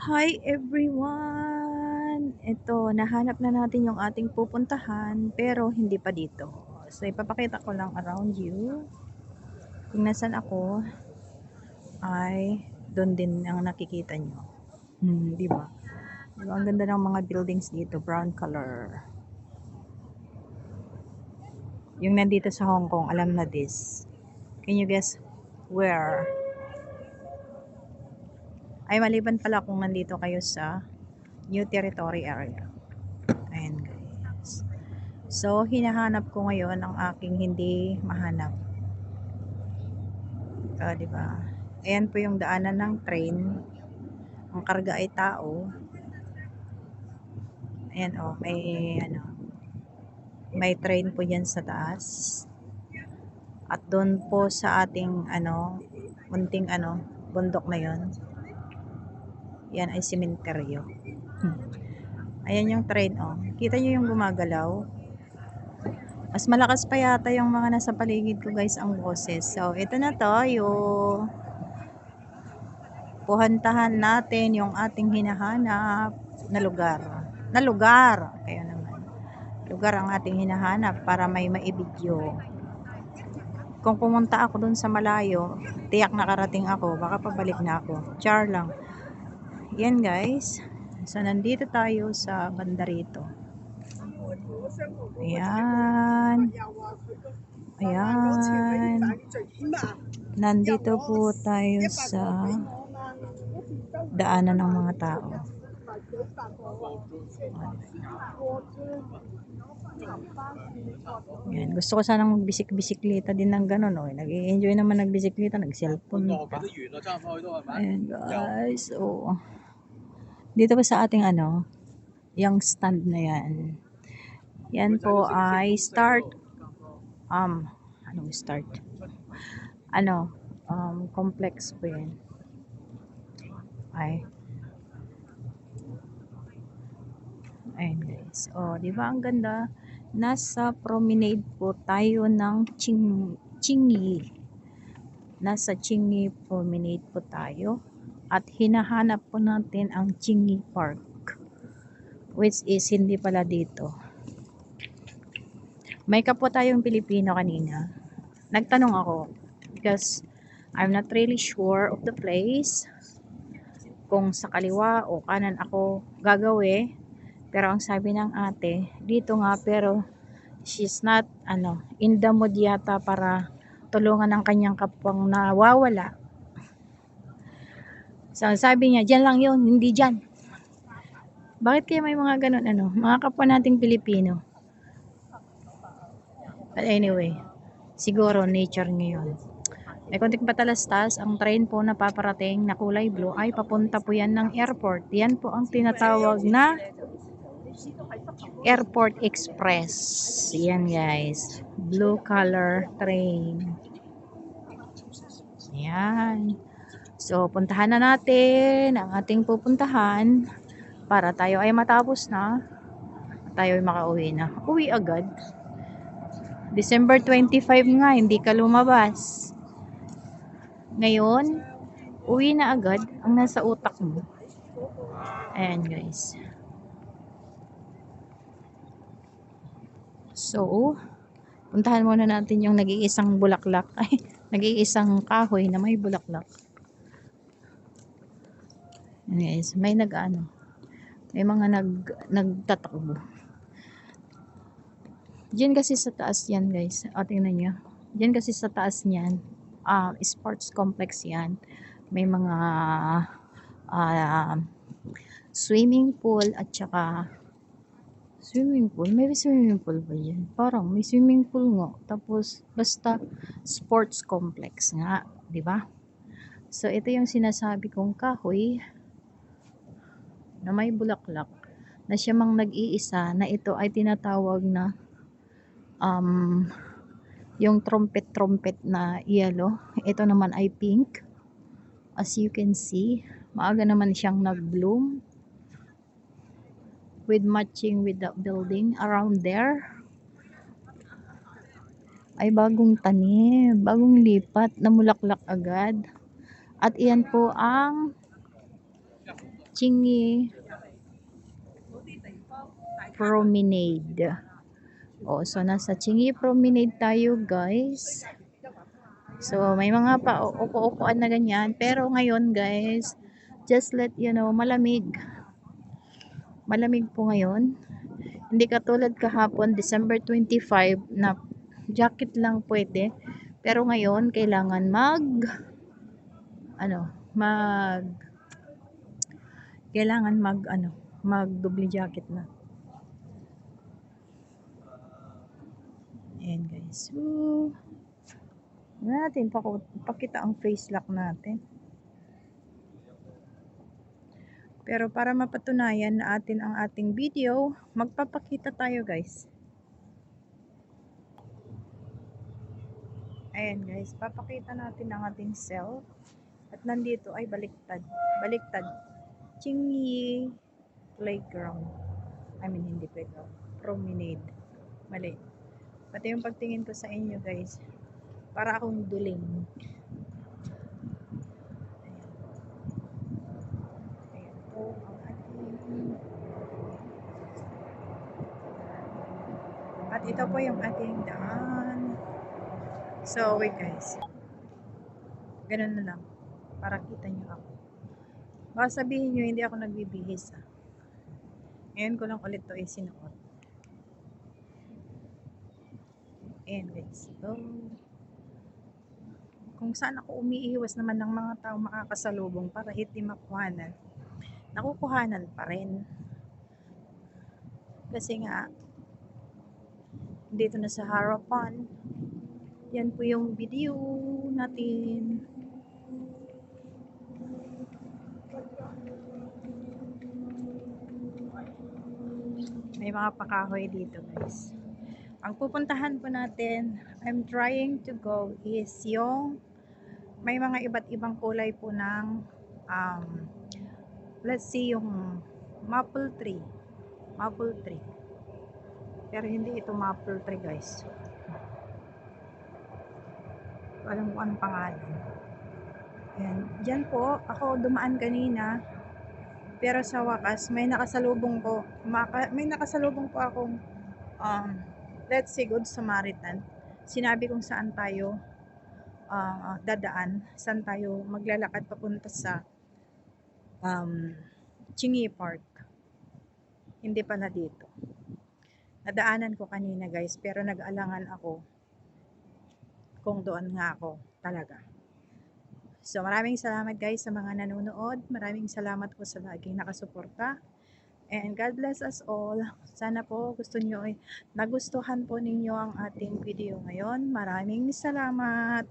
Hi everyone! Ito, nahanap na natin yung ating pupuntahan pero hindi pa dito. So, ipapakita ko lang around you. Kung nasan ako, ay doon din ang nakikita nyo. Di ba? Diba, ang ganda ng mga buildings dito, brown color. Yung nandito sa Hong Kong, alam na this. Can you guess where? Ay, maliban pala kung nandito kayo sa New Territory area. Ayan guys. So, hinahanap ko ngayon ang aking hindi mahanap. Di ba? Ayan po yung daanan ng train. Ang karga ay tao. Ayan may train po diyan sa taas. At doon po sa ating munting bundok na 'yon. Yan ay sementeryo. Ayan yung train Kita niyo yung gumagalaw? Mas malakas pa yata yung mga nasa paligid ko guys ang boses. So, ito na tayo. Puhantahan natin yung ating hinahanap na lugar. Kaya naman. Lugar ang ating hinahanap para may maibidyo. Kung pumunta ako dun sa malayo, tiyak nakarating ako. Baka pabalik na ako. Char lang. Yan guys. So, nandito tayo sa banda rito. Ayan. Ayan. Nandito po tayo sa daanan ng mga tao. Yan. Gusto ko sanang magbisik-bisikleta din ng ganun. Nag-i-enjoy naman nagbisikleta, nag-cellphone pa. Ayan guys. Dito pa sa ating yung stand na yan. Yan po ay start complex po yan. Ayan guys. Di ba ang ganda? Nasa promenade po tayo ng Chingy. Nasa Chingy promenade po tayo. At hinahanap po natin ang Chingy Park. Which is hindi pala dito. May kapwa tayong Pilipino kanina. Nagtanong ako. Because I'm not really sure of the place. Kung sa kaliwa o kanan ako gagawi. Pero ang sabi ng ate, dito nga pero she's not in the mood yata para tulungan ng kanyang kapwang nawawala. So sabi niya, dyan lang yun, hindi dyan. Bakit kaya may mga ganun mga kapwa nating Pilipino? But anyway, siguro nature ngayon. May konting patalastas, ang train po na paparating na kulay blue ay papunta po yan ng airport. Yan po ang tinatawag na Airport Express. Yan guys. Blue color train. Yan. So, puntahan na natin ang ating pupuntahan para tayo ay matapos na. Tayo ay makauwi na. Uwi agad. December 25 nga, hindi ka lumabas. Ngayon, uwi na agad ang nasa utak mo. Ayan guys. So, puntahan muna natin yung nag-iisang bulaklak. Ay, nag-iisang kahoy na may bulaklak. Guys, may may mga nagtatakbo. Diyan kasi sa taas yan guys. Tingnan nyo. Diyan kasi sa taas niyan. Sports complex yan. May mga swimming pool at saka swimming pool. May swimming pool ba yan? Parang may swimming pool nga. Tapos basta sports complex nga, 'di ba? So ito yung sinasabi kong kahoy na may bulaklak na siya mang nag-iisa na ito ay tinatawag na yung trumpet na yellow. Ito naman ay pink. As you can see, maaga naman siyang nag-bloom with matching with the building around there. Ay bagong tanim, bagong lipat, namulaklak agad. At iyan po ang Chingy Promenade. O, so nasa Chingy Promenade tayo, guys. So, may mga upo-upuan na ganyan. Pero ngayon, guys, just let you know, malamig. Malamig po ngayon. Hindi katulad kahapon, December 25, na jacket lang pwede. Pero ngayon, kailangan mag kailangan mag double jacket na. Ayan, guys. Woo! Natin pakita ang face lock natin. Pero para mapatunayan na atin ang ating video, magpapakita tayo, guys. Ayan, guys, papakita natin ang ating self. At nandito ay baliktad. Baliktad. Chingy Playground. I mean, hindi playground. Promenade. Mali. Pati yung pagtingin ko sa inyo, guys, para akong duling. Ayan. Ayan po ang ating. At ito po yung ating daan. So, wait, guys. Ganun na lang. Para kita nyo ako. Baka sabihin nyo, hindi ako nagbibihis. Ngayon ko lang ulit to sinuot. Ayan, guys. So, kung saan ako umiiwas naman ng mga tao makakasalubong para hindi makuhanan, nakukuhanan pa rin. Kasi nga, dito na sa harapan, yan po yung video natin. May mga pakahoy dito, guys. Ang pupuntahan po natin, I'm trying to go is yung may mga iba't ibang kulay po ng let's see yung maple tree. Pero hindi ito maple tree, guys. Alam ko anong pangalan. Ayan. Diyan po, ako dumaan kanina. Pero sa wakas, may nakasalubong ko akong let's say Good Samaritan. Sinabi kong saan tayo dadaan, saan tayo maglalakad papunta sa Chingy Park. Hindi pala dito. Nadaanan ko kanina, guys, pero nag-alangan ako kung doon nga ako talaga. So, maraming salamat, guys, sa mga nanonood. Maraming salamat po sa laging nakasuporta. And God bless us all. Sana po nagustuhan po ninyo ang ating video ngayon. Maraming salamat.